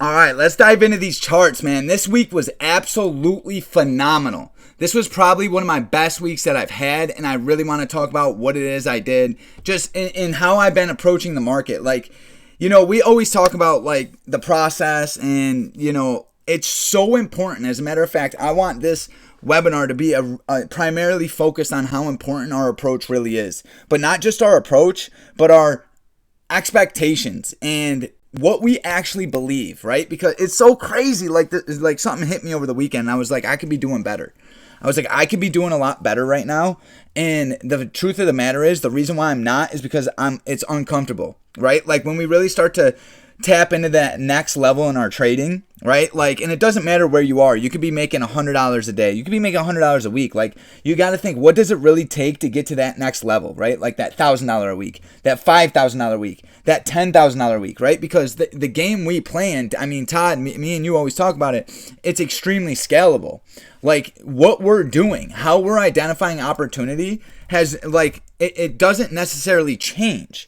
All right, let's dive into these charts, man. This week was absolutely phenomenal. This was probably one of my best weeks that I've had, and I really want to talk about what it is I did, just in how I've been approaching the market. Like, we always talk about like the process, and it's so important. As a matter of fact, I want this webinar to be primarily focused on how important our approach really is, but not just our approach, but our expectations and what we actually believe, right? Because it's so crazy. Like something hit me over the weekend, and I was like, I could be doing better. I was like, I could be doing a lot better right now. And the truth of the matter is, the reason why I'm not is because it's uncomfortable, right? Like when we really start to tap into that next level in our trading, right? Like, and it doesn't matter where you are. You could be making $100 a day. You could be making $100 a week. Like, you got to think, what does it really take to get to that next level, right? Like that $1,000 a week, that $5,000 a week, that $10,000 a week, right? Because the game we planned, I mean, Todd, me and you always talk about it. It's extremely scalable. Like what we're doing, how we're identifying opportunity has like, it doesn't necessarily change.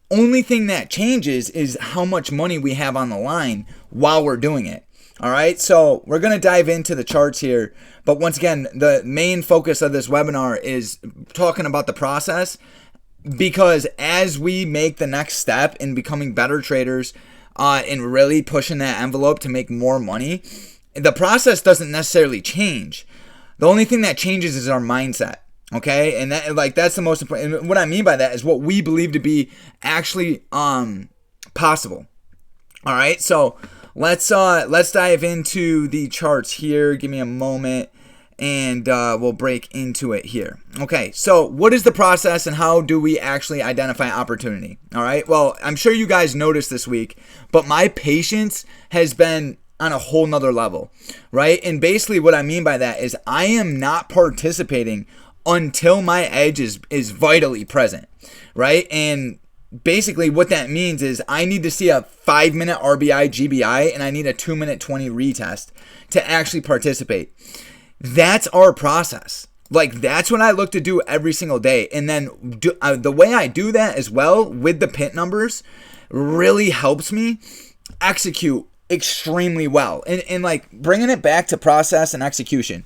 Only thing that changes is how much money we have on the line while we're doing it. All right, so we're going to dive into the charts here. But once again, the main focus of this webinar is talking about the process, because as we make the next step in becoming better traders and really pushing that envelope to make more money, the process doesn't necessarily change. The only thing that changes is our mindset. Okay, and that's the most important. And what I mean by that is what we believe to be actually possible. All right, so let's dive into the charts here. Give me a moment, and we'll break into it here. Okay, so what is the process, and how do we actually identify opportunity? All right, well, I'm sure you guys noticed this week, but my patience has been on a whole nother level, right? And basically, what I mean by that is I am not participating until my edge is vitally present, right? And basically what that means is I need to see a 5-minute RBI GBI, and I need a 2-minute 20 retest to actually participate. That's our process. Like, that's what I look to do every single day. And then the way I do that as well with the pit numbers really helps me execute extremely well. And like bringing it back to process and execution.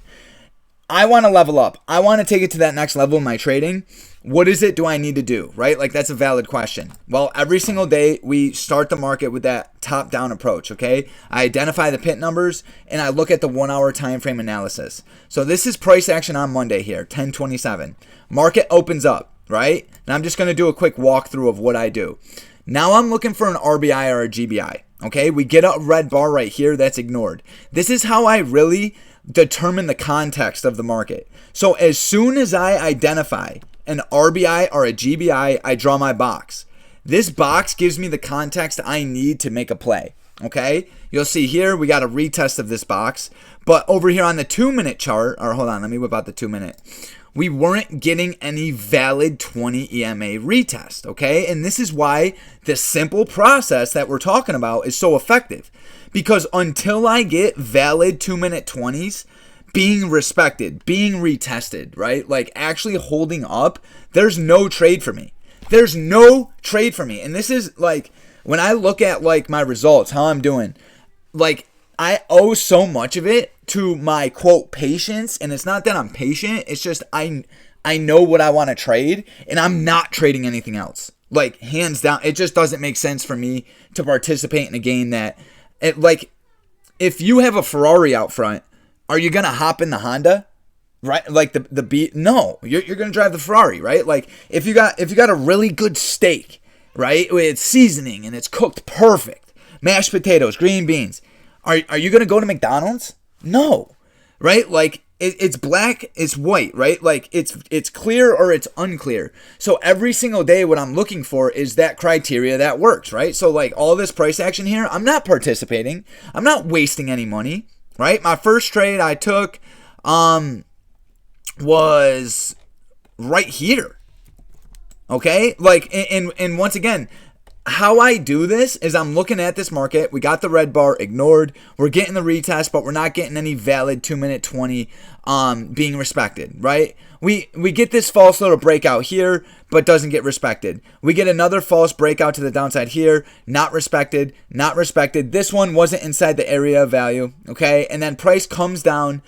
I want to level up. I want to take it to that next level in my trading. What is it do I need to do, right? Like, that's a valid question. Well, every single day we start the market with that top-down approach, okay? I identify the pit numbers, and I look at the 1-hour time frame analysis. So this is price action on Monday here, 10:27. Market opens up, right? And I'm just going to do a quick walkthrough of what I do. Now I'm looking for an RBI or a GBI, okay? We get a red bar right here. That's ignored. This is how I really determine the context of the market. So as soon as I identify an RBI or a GBI, I draw my box. This box gives me the context I need to make a play. Okay, you'll see here we got a retest of this box, but over here on the 2-minute chart, or hold on, let me whip out the 2-minute. We weren't getting any valid 20 EMA retest, okay? And this is why the simple process that we're talking about is so effective. Because until I get valid 2-minute 20s being respected, being retested, right? Like actually holding up, there's no trade for me. There's no trade for me. And this is like, when I look at like my results, how I'm doing, like I owe so much of it to my quote patience. And it's not that I'm patient. It's just I know what I want to trade, and I'm not trading anything else. Like hands down, it just doesn't make sense for me to participate in a game that, like, if you have a Ferrari out front, are you gonna hop in the Honda, right? Like the beat? No, you're gonna drive the Ferrari, right? Like if you got a really good steak, right, with seasoning and it's cooked perfect, mashed potatoes, green beans, are you gonna go to McDonald's? No, right? Like it's black, it's white, right? Like it's clear or it's unclear. So every single day what I'm looking for is that criteria that works, right? So like all this price action here, I'm not participating. I'm not wasting any money, right? My first trade I took was right here. Okay? Like and once again, how I do this is I'm looking at this market. We got the red bar ignored. We're getting the retest, but we're not getting any valid 2-minute 20 being respected, right? We get this false little breakout here, but doesn't get respected. We get another false breakout to the downside here, not respected, not respected. This one wasn't inside the area of value, okay? And then price comes down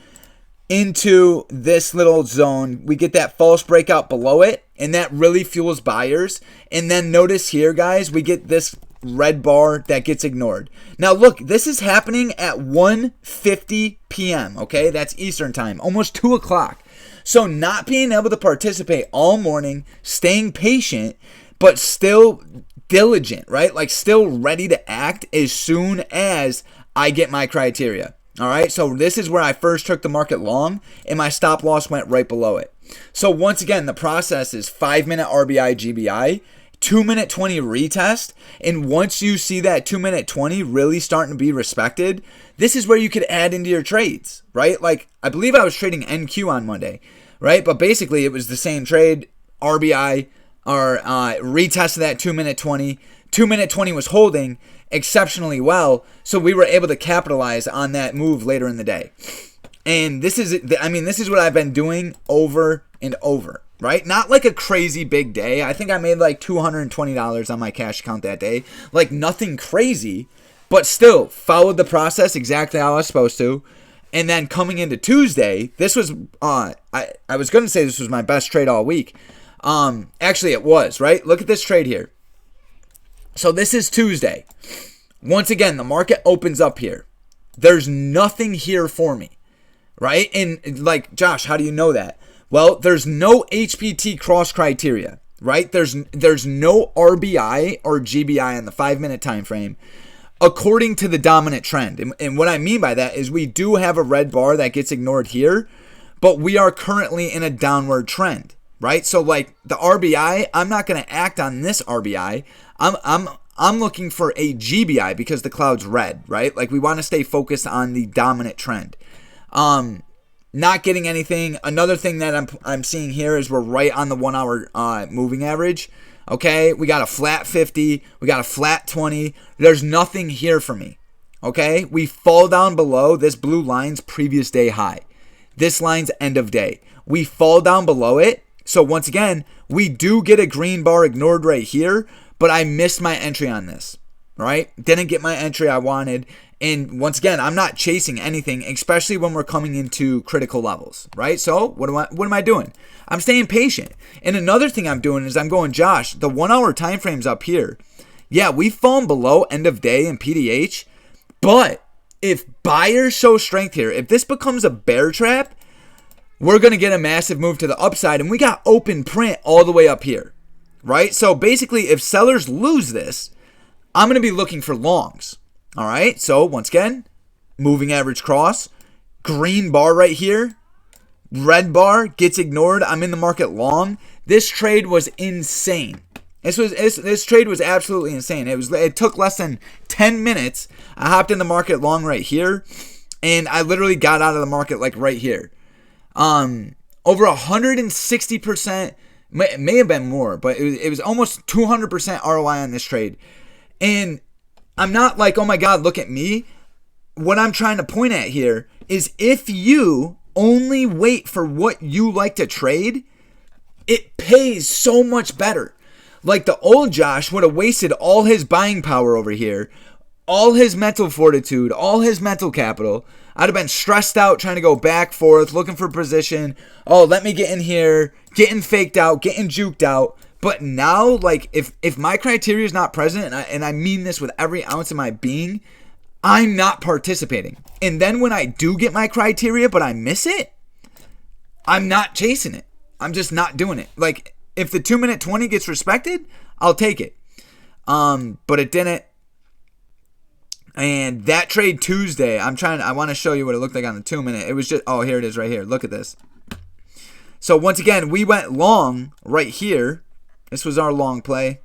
into this little zone. We get that false breakout below it, and that really fuels buyers. And then notice here, guys, we get this red bar that gets ignored. Now look, this is happening at 1:50 p.m. okay? That's Eastern time, almost 2 o'clock. So not being able to participate all morning, staying patient, but still diligent, right? Like still ready to act as soon as I get my criteria. All right, so this is where I first took the market long, and my stop loss went right below it. So once again, the process is 5-minute RBI, GBI, 2-minute 20 retest, and once you see that 2-minute 20 really starting to be respected, this is where you could add into your trades, right? Like, I believe I was trading NQ on Monday, right? But basically, it was the same trade, RBI, or retested that 2-minute 20. 2-minute 20 was holding exceptionally well, so we were able to capitalize on that move later in the day. And this is what I've been doing over and over, right? Not like a crazy big day. I think I made like $220 on my cash account that day. Like nothing crazy, but still followed the process exactly how I was supposed to. And then coming into Tuesday, this was I was going to say this was my best trade all week. Actually it was, right? Look at this trade here. So this is Tuesday. Once again, the market opens up here. There's nothing here for me, right? And like, Josh, how do you know that? Well, there's no HPT cross criteria, right? There's no RBI or GBI on the 5-minute time frame according to the dominant trend. And what I mean by that is we do have a red bar that gets ignored here, but we are currently in a downward trend, right? So like the RBI, I'm not going to act on this RBI. I'm looking for a GBI because the cloud's red, right? Like we want to stay focused on the dominant trend. Not getting anything. Another thing that I'm seeing here is we're right on the 1 hour moving average. Okay, we got a flat 50, we got a flat 20. There's nothing here for me. Okay, we fall down below this blue line's previous day high. This line's end of day. We fall down below it. So once again, we do get a green bar ignored right here, but I missed my entry on this, right? Didn't get my entry I wanted. And once again, I'm not chasing anything, especially when we're coming into critical levels, right? So what am I doing? I'm staying patient. And another thing I'm doing is I'm going, Josh, the 1 hour time frame's up here. Yeah, we've fallen below end of day in PDH, but if buyers show strength here, if this becomes a bear trap, we're going to get a massive move to the upside, and we got open print all the way up here, right? So basically, if sellers lose this, I'm going to be looking for longs, all right? So once again, moving average cross, green bar right here, red bar gets ignored. I'm in the market long. This trade was insane. This trade was absolutely insane. It took less than 10 minutes. I hopped in the market long right here, and I literally got out of the market like right here. Over 160%, may have been more, but it was almost 200% ROI on this trade. And I'm not like, oh my God, look at me. What I'm trying to point at here is if you only wait for what you like to trade, it pays so much better. Like the old Josh would have wasted all his buying power over here, all his mental fortitude, all his mental capital. I'd have been stressed out trying to go back, forth, looking for position. Oh, let me get in here, getting faked out, getting juked out. But now, like, if my criteria is not present, and I mean this with every ounce of my being, I'm not participating. And then when I do get my criteria, but I miss it, I'm not chasing it. I'm just not doing it. Like, if the 2-minute 20 gets respected, I'll take it. But it didn't. And that trade Tuesday, I want to show you what it looked like on the 2-minute. It was just, oh, here it is right here. Look at this. So once again, we went long right here. This was our long play.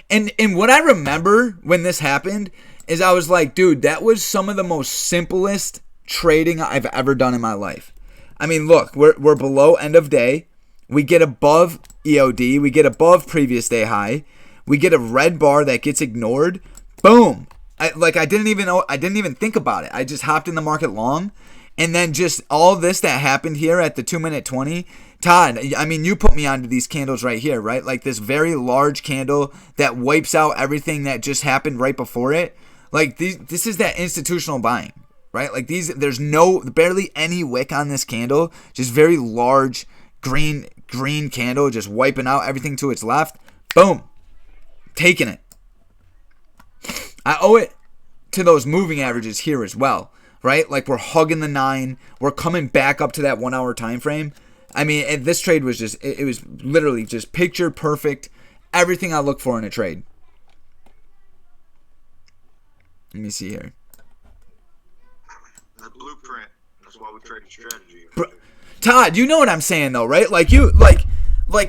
And what I remember when this happened is I was like, dude, that was some of the most simplest trading I've ever done in my life. I mean, look, we're below end of day. We get above EOD. We get above previous day high. We get a red bar that gets ignored. Boom. I didn't even think about it. I just hopped in the market long. And then just all this that happened here at the 2-minute 20. Todd, I mean, you put me onto these candles right here, right? Like this very large candle that wipes out everything that just happened right before it. Like this is that institutional buying, right? Like there's barely any wick on this candle. Just very large green candle just wiping out everything to its left. Boom. Taking it. I owe it to those moving averages here as well, right? Like we're hugging the 9. We're coming back up to that 1 hour time frame. I mean, this trade was just, it was literally just picture perfect. Everything I look for in a trade. Let me see here. The blueprint. That's why we traded strategy. Todd, you know what I'm saying though, right? Like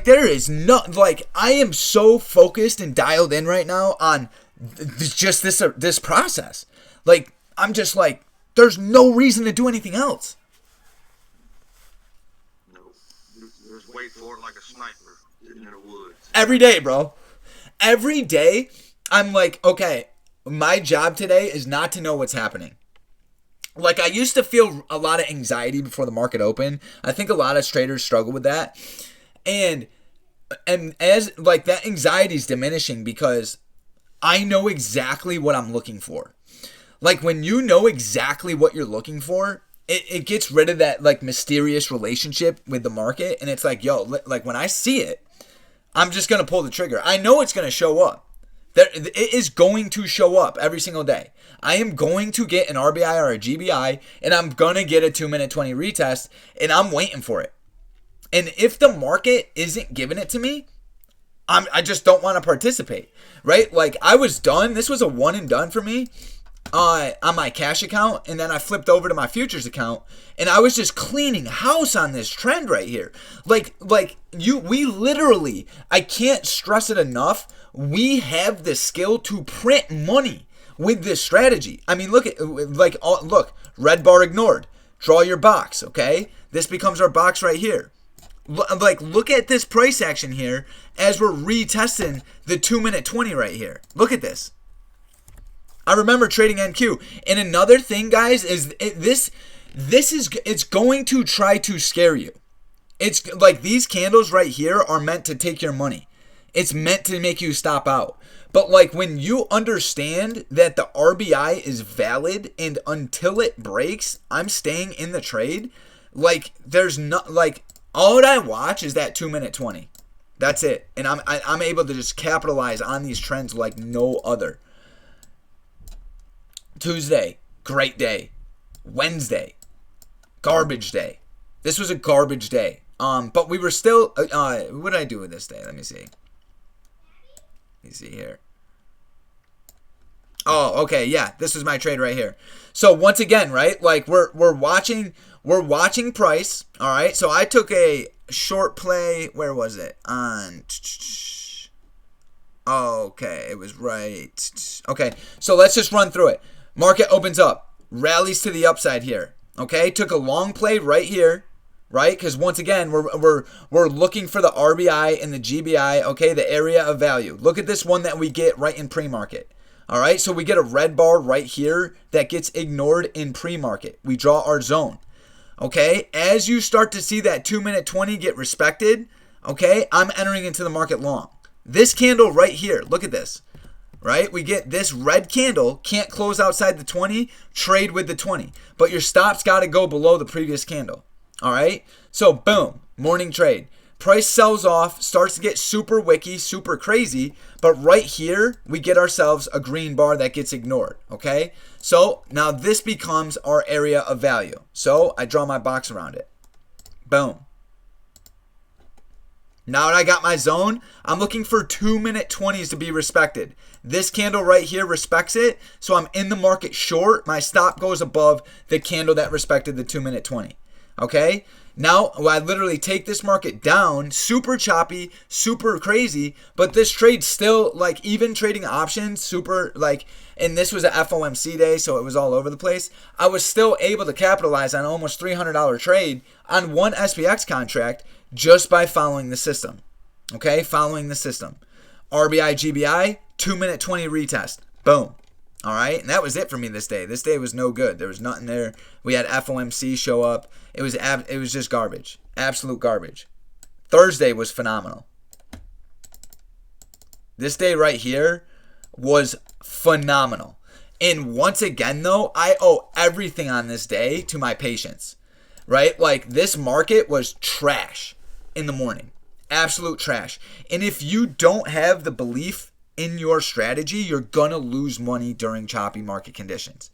there is no, like I am so focused and dialed in right now on just this process. Like I'm just like, there's no reason to do anything else. No, just wait for it like a sniper sitting in the woods. Every day, bro. Every day, I'm like, okay, my job today is not to know what's happening. Like I used to feel a lot of anxiety before the market opened. I think a lot of traders struggle with that. And as like that anxiety is diminishing because I know exactly what I'm looking for. Like when you know exactly what you're looking for, it gets rid of that like mysterious relationship with the market. And it's like, yo, like when I see it, I'm just going to pull the trigger. I know it's going to show up. It is going to show up every single day. I am going to get an RBI or a GBI, and I'm going to get a 2-minute 20 retest, and I'm waiting for it. And if the market isn't giving it to me, I just don't want to participate, right? Like I was done. This was a one and done for me on my cash account, and then I flipped over to my futures account, and I was just cleaning house on this trend right here. We literally, I can't stress it enough. We have the skill to print money with this strategy. I mean, look, red bar ignored. Draw your box, okay? This becomes our box right here. Look at this price action here as we're retesting the 2-minute 20 right here. Look at this. I remember trading NQ. And another thing, guys, is it's going to try to scare you. It's like these candles right here are meant to take your money. It's meant to make you stop out. But like when you understand that the RBI is valid and until it breaks, I'm staying in the trade. Like there's not like all I watch is that 2-minute 20. That's it. And I'm able to just capitalize on these trends like no other. Tuesday, great day. Wednesday, garbage day. This was a garbage day. But we were still what did I do with this day? Let me see. Let me see here. Oh, okay, yeah. This is my trade right here. So once again, right? Like we're watching price. All right. So I took a short play. Where was it? Okay, it was right. Okay. So let's just run through it. Market opens up, rallies to the upside here. Okay? Took a long play right here. Right? Because once again, we're looking for the RBI and the GBI, okay, the area of value. Look at this one that we get right in pre-market. All right, so we get a red bar right here that gets ignored in pre-market. We draw our zone. Okay, as you start to see that 2-minute 20 get respected, okay, I'm entering into the market long. This candle right here, look at this. Right? We get this red candle, can't close outside the 20, trade with the 20. But your stop's got to go below the previous candle. All right, so boom, morning trade. Price sells off, starts to get super wicky, super crazy, but right here, we get ourselves a green bar that gets ignored, okay? So now this becomes our area of value. So I draw my box around it. Boom. Now that I got my zone, I'm looking for 2-minute 20s to be respected. This candle right here respects it, so I'm in the market short. My stop goes above the candle that respected the 2-minute 20. Okay, now I literally take this market down, super choppy, super crazy, but this trade still, like even trading options, super like, and this was a FOMC day, so it was all over the place. I was still able to capitalize on almost $300 trade on one SPX contract just by following the system. Okay, following the system. RBI, GBI, 2-minute 20 retest. Boom. All right, and that was it for me this day. This day was no good. There was nothing there. We had FOMC show up. It was just garbage. Absolute garbage. Thursday was phenomenal. This day right here was phenomenal. And once again, though, I owe everything on this day to my patience, right? Like, this market was trash in the morning. Absolute trash. And if you don't have the belief in your strategy, you're going to lose money during choppy market conditions.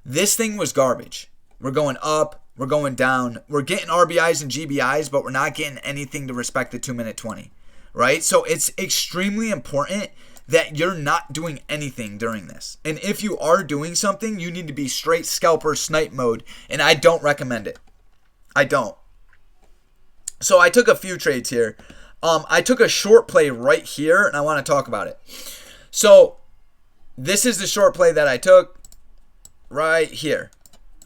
This thing was garbage. We're going up. We're going down. We're getting RBIs and GBIs, but we're not getting anything to respect the 2-minute 20, right? So it's extremely important that you're not doing anything during this. And if you are doing something, you need to be straight scalper snipe mode, and I don't recommend it. I don't. So I took a few trades here. I took a short play right here, and I want to talk about it. So this is the short play that I took right here.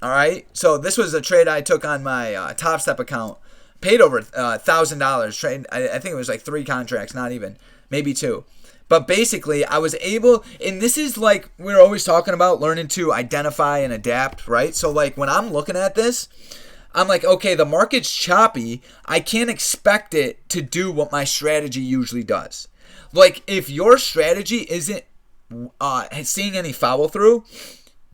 All right. So this was a trade I took on my Top Step account. Paid over $1,000. Trade. I think it was like 3 contracts, not even, maybe 2. But basically, I was able, and this is like we're always talking about learning to identify and adapt, right? So like when I'm looking at this, I'm like, okay, the market's choppy. I can't expect it to do what my strategy usually does. Like, if your strategy isn't seeing any follow through,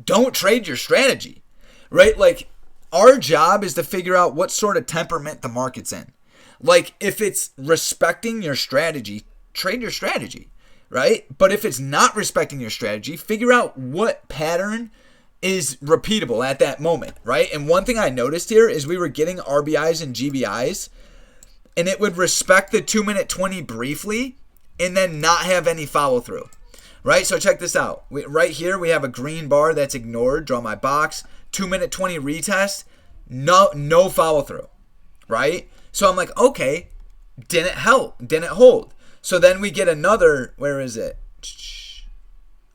don't trade your strategy, right? Like, our job is to figure out what sort of temperament the market's in. Like, if it's respecting your strategy, trade your strategy, right? But if it's not respecting your strategy, figure out what pattern is repeatable at that moment, right? And one thing I noticed here is we were getting RBIs and GBIs, and it would respect the 2-minute 20 briefly and then not have any follow through, right? So check this out. Right here, we have a green bar that's ignored. Draw my box. 2-minute 20 retest. No follow through, right? So I'm like, okay, didn't hold. So then we get another, where is it?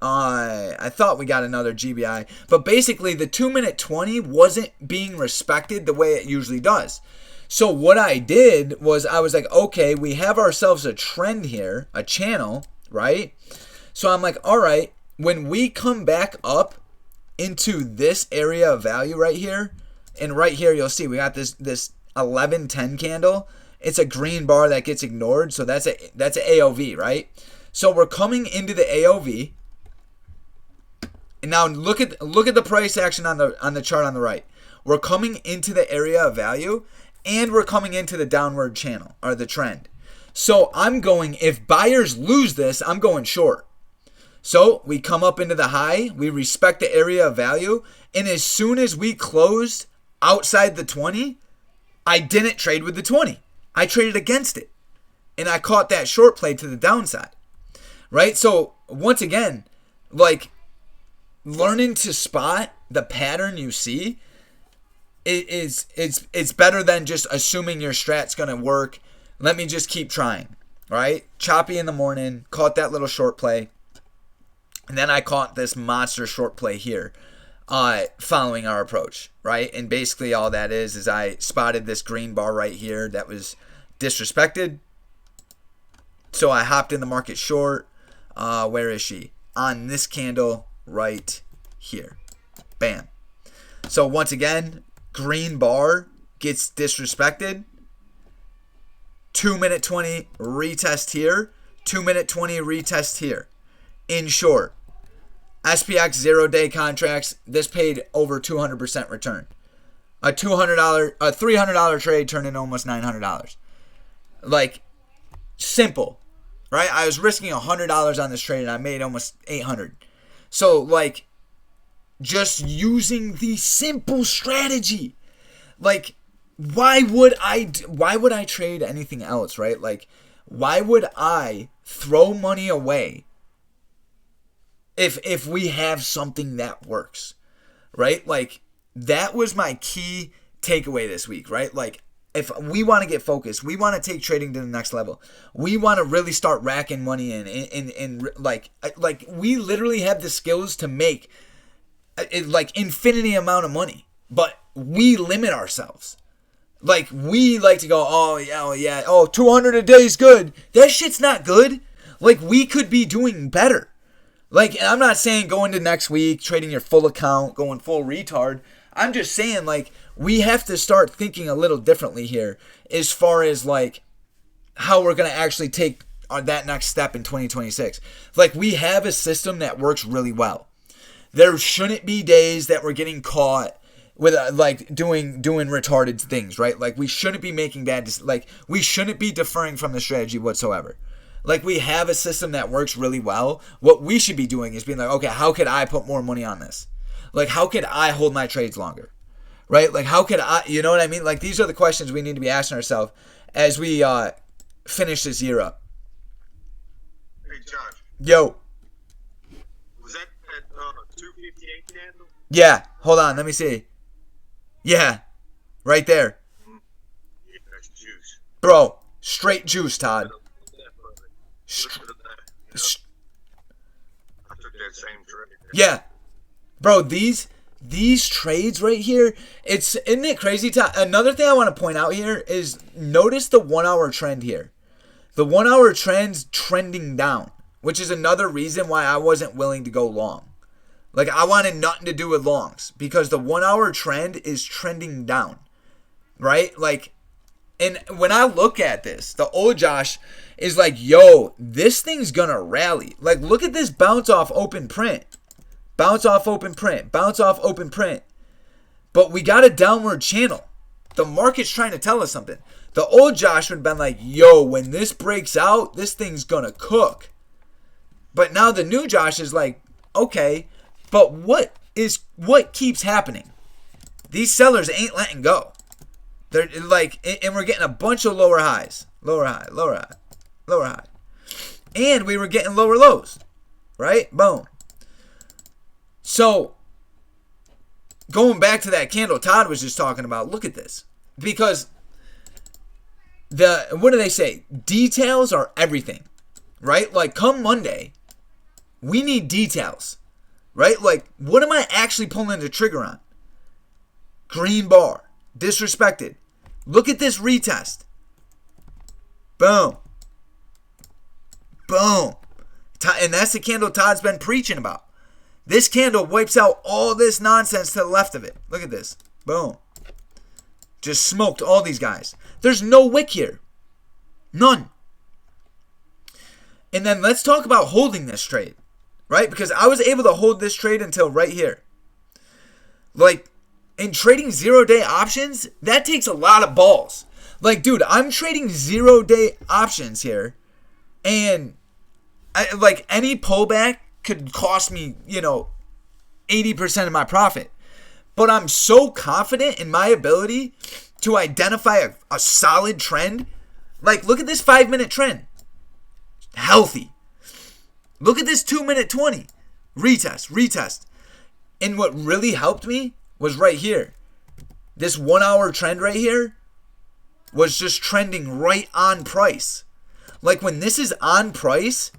I thought we got another GBI, but basically the 2-minute 20 wasn't being respected the way it usually does. So what I did was I was like, okay, we have ourselves a trend here, a channel, right? So I'm like, all right, when we come back up into this area of value right here, and right here you'll see we got this 1110 candle. It's a green bar that gets ignored, so that's a AOV, right? So we're coming into the AOV. And now look at the price action on the chart on the right. We're coming into the area of value, and we're coming into the downward channel or the trend. So I'm going, if buyers lose this, I'm going short. So we come up into the high, we respect the area of value, and as soon as we closed outside the 20, I didn't trade with the 20. I traded against it. And I caught that short play to the downside. Right? So once again, like, learning to spot the pattern you see it's better than just assuming your strat's going to work. Let me just keep trying, right? Choppy in the morning, caught that little short play, and then I caught this monster short play here following our approach, right? And basically all that is I spotted this green bar right here that was disrespected, so I hopped in the market short. Where is she? On this candle right here. Bam. So once again, green bar gets disrespected. 2-minute 20 retest here. 2-minute 20 retest here. In short, SPX 0-day contracts, this paid over 200% return. A $300 trade turned into almost $900. Like, simple, right? I was risking $100 on this trade and I made almost $800. So, like, just using the simple strategy. Like, why would I trade anything else, right? Like, why would I throw money away if we have something that works, right? Like, that was my key takeaway this week, right? Like, if we want to get focused, we want to take trading to the next level. We want to really start racking money in like we literally have the skills to make like infinity amount of money, but we limit ourselves, Like, we like to go, oh yeah, 200 a day is good. That shit's not good. Like, we could be doing better. Like, and I'm not saying going to next week, trading your full account, going full retard. I'm just saying, like, we have to start thinking a little differently here as far as, like, how we're going to actually take that next step in 2026. Like, we have a system that works really well. There shouldn't be days that we're getting caught with like doing retarded things, right? Like, we shouldn't be making bad like, we shouldn't be deferring from the strategy whatsoever. Like, we have a system that works really well. What we should be doing is being like, okay, how could I put more money on this? Like, how could I hold my trades longer? Right? Like, how could I, you know what I mean? Like, these are the questions we need to be asking ourselves as we finish this year up. Hey, Josh. Yo. Was that 258 candle? Yeah. Hold on. Let me see. Yeah. Right there. Yeah, that's juice. Bro. Straight juice, Todd. I took that same trade. Yeah. Bro, these trades right here, isn't it crazy, Todd? Another thing I want to point out here is notice the 1 hour trend here. The 1 hour trend's trending down, which is another reason why I wasn't willing to go long. Like, I wanted nothing to do with longs because the 1 hour trend is trending down, right? Like, and when I look at this, the old Josh is like, yo, this thing's gonna rally. Like, look at this bounce off open print. Bounce off open print. Bounce off open print. But we got a downward channel. The market's trying to tell us something. The old Josh would have been like, yo, when this breaks out, this thing's gonna cook. But now the new Josh is like, okay, but what keeps happening? These sellers ain't letting go. They're like, and we're getting a bunch of lower highs. Lower high, lower high, lower high. And we were getting lower lows. Right? Boom. So, going back to that candle Todd was just talking about, look at this. Because what do they say? Details are everything. Right? Like, come Monday, we need details. Right? Like, what am I actually pulling the trigger on? Green bar. Disrespected. Look at this retest. Boom. Boom. And that's the candle Todd's been preaching about. This candle wipes out all this nonsense to the left of it. Look at this. Boom. Just smoked all these guys. There's no wick here. None. And then let's talk about holding this trade. Right? Because I was able to hold this trade until right here. Like, in trading 0-day options, that takes a lot of balls. Like, dude, I'm trading 0-day options here. And, like, any pullback could cost me, 80% of my profit. But I'm so confident in my ability to identify a solid trend. Like, look at this 5-minute trend. Healthy. Look at this 2-minute 20. Retest. And what really helped me was right here. This 1 hour trend right here was just trending right on price. Like, when this is on price,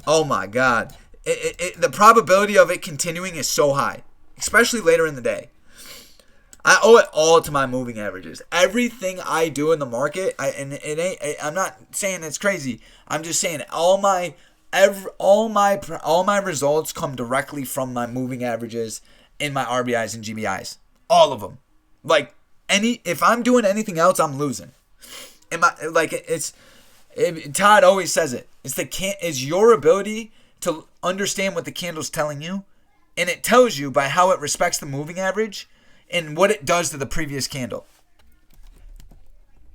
oh my God. The probability of it continuing is so high, especially later in the day. I owe it all to my moving averages. Everything I do in the market, I'm not saying it's crazy. I'm just saying all my results come directly from my moving averages and my RBIs and GBIs. All of them. Like, if I'm doing anything else, I'm losing. Todd always says it. It's your ability to understand what the candle's telling you, and it tells you by how it respects the moving average and what it does to the previous candle.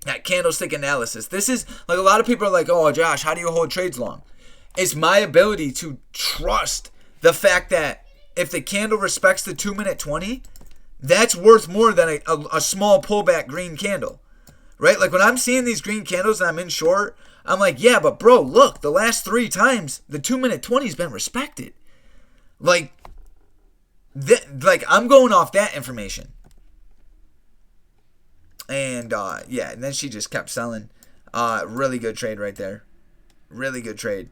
That candlestick analysis. This is, like, a lot of people are like, oh, Josh, how do you hold trades long? It's my ability to trust the fact that if the candle respects the 2-minute 20, that's worth more than a small pullback green candle. Right? Like, when I'm seeing these green candles and I'm in short, I'm like, yeah, but bro, look, the last 3 times, the 2-minute 20 has been respected. Like, I'm going off that information. And, and then she just kept selling. Really good trade right there. Really good trade.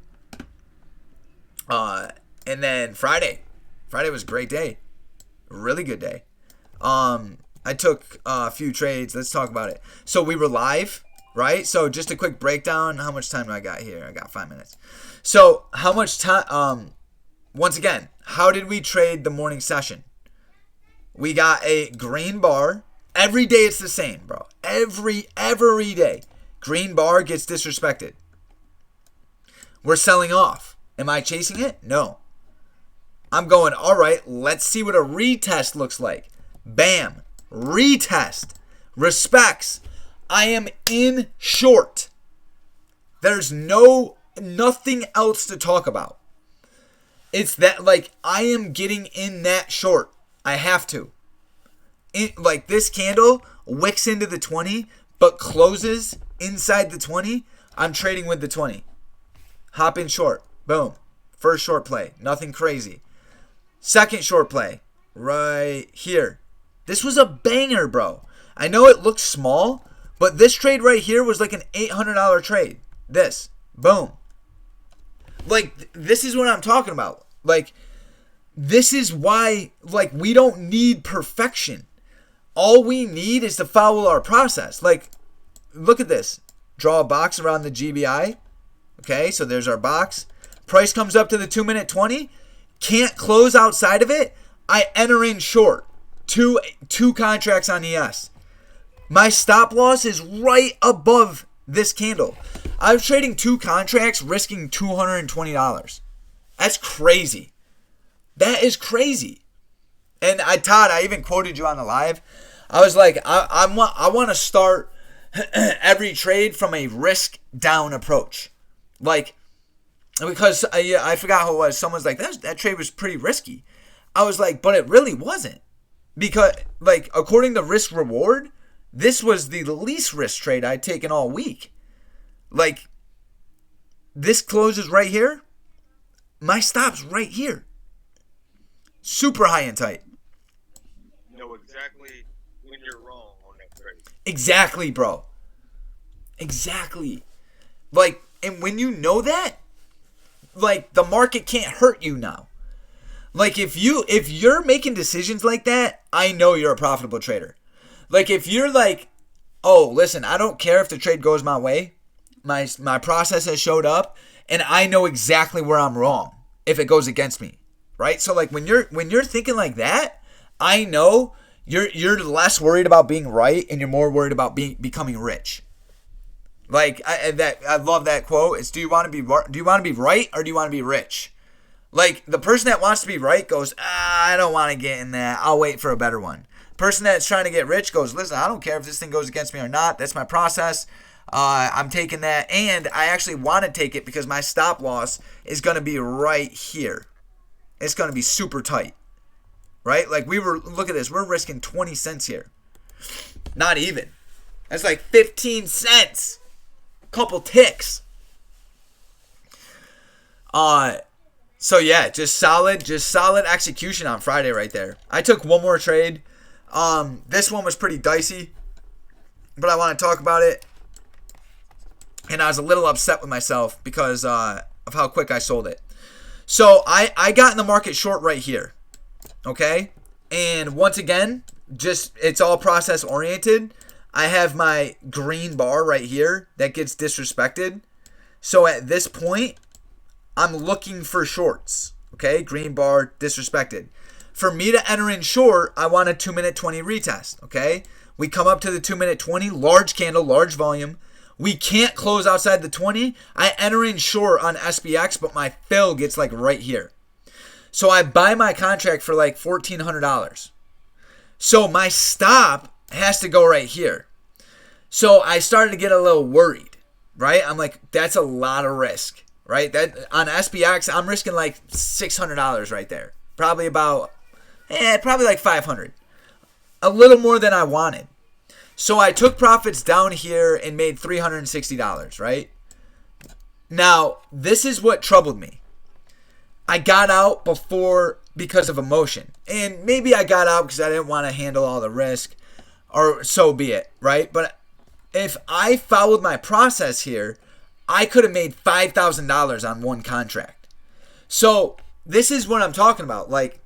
And then Friday. Friday was a great day. Really good day. I took a few trades. Let's talk about it. So we were live, right? So just a quick breakdown. How much time do I got here? I got 5 minutes. So how much time? Once again, how did we trade the morning session? We got a green bar. Every day it's the same, bro. Every day. Green bar gets disrespected. We're selling off. Am I chasing it? No. I'm going, all right, let's see what a retest looks like. Bam. Retest. Respects. I am in short. There's nothing else to talk about. It's that, like, I am getting in that short. I have to. Like, this candle wicks into the 20, but closes inside the 20. I'm trading with the 20. Hop in short. Boom. First short play. Nothing crazy. Second short play. Right here. This was a banger, bro. I know it looks small, but this trade right here was like an $800 trade. This. Boom. Like, this is what I'm talking about. Like, this is why, like, we don't need perfection. All we need is to follow our process. Like, look at this. Draw a box around the GBI. Okay, so there's our box. Price comes up to the 2-minute 20. Can't close outside of it. I enter in short. Two contracts on ES. My stop loss is right above this candle. I'm trading 2 contracts, risking $220. That's crazy. That is crazy. And Todd, I even quoted you on the live. I was like, I want to start every trade from a risk down approach. Like, because I forgot who it was. Someone's like, that trade was pretty risky. I was like, but it really wasn't. Because, like, according to risk reward, this was the least risk trade I'd taken all week. Like, this closes right here. My stop's right here. Super high and tight. Know exactly when you're wrong on that trade. Exactly, bro. Exactly. Like, and when you know that, like, the market can't hurt you now. Like, if you're making decisions like that, I know you're a profitable trader. Like, if you're like, oh, listen, I don't care if the trade goes my way. My process has showed up, and I know exactly where I'm wrong if it goes against me, right? So, like, when you're thinking like that, I know you're less worried about being right, and you're more worried about becoming rich. Like, I love that quote. It's do you want to be right or do you want to be rich? Like, the person that wants to be right goes, I don't want to get in that. I'll wait for a better one. Person that's trying to get rich goes, listen, I don't care if this thing goes against me or not. That's my process. I'm taking that, and I actually want to take it because my stop loss is going to be right here. It's going to be super tight, right? Like, look at this. We're risking 20 cents here. Not even. That's like 15 cents. Couple ticks. So yeah, just solid execution on Friday right there. I took one more trade. This one was pretty dicey, but I want to talk about it. And I was a little upset with myself because of how quick I sold it. So I got in the market short right here. Okay? And once again, it's all process oriented. I have my green bar right here that gets disrespected. So at this point, I'm looking for shorts. Okay? Green bar disrespected. For me to enter in short, I want a 2-minute 20 retest. Okay? We come up to the 2-minute 20, large candle, large volume. We can't close outside the 20. I enter in short on SPX, but my fill gets like right here. So I buy my contract for like $1,400. So my stop has to go right here. So I started to get a little worried, right? I'm like, that's a lot of risk, right? That on SPX, I'm risking like $600 right there. Probably like $500. A little more than I wanted. So I took profits down here and made $360, right? Now, this is what troubled me. I got out because of emotion. And maybe I got out because I didn't want to handle all the risk, or so be it, right? But if I followed my process here, I could have made $5,000 on one contract. So this is what I'm talking about. Like,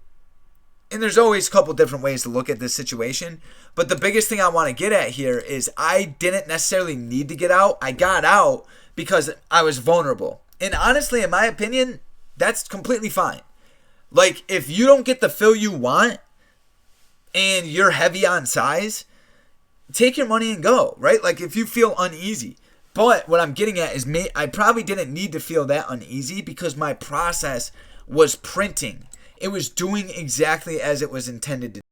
and there's always a couple different ways to look at this situation, but the biggest thing I want to get at here is I didn't necessarily need to get out. I got out because I was vulnerable. And honestly, in my opinion, that's completely fine. Like, if you don't get the fill you want and you're heavy on size, take your money and go, right? Like, if you feel uneasy. But what I'm getting at is I probably didn't need to feel that uneasy because my process was printing. It was doing exactly as it was intended to do.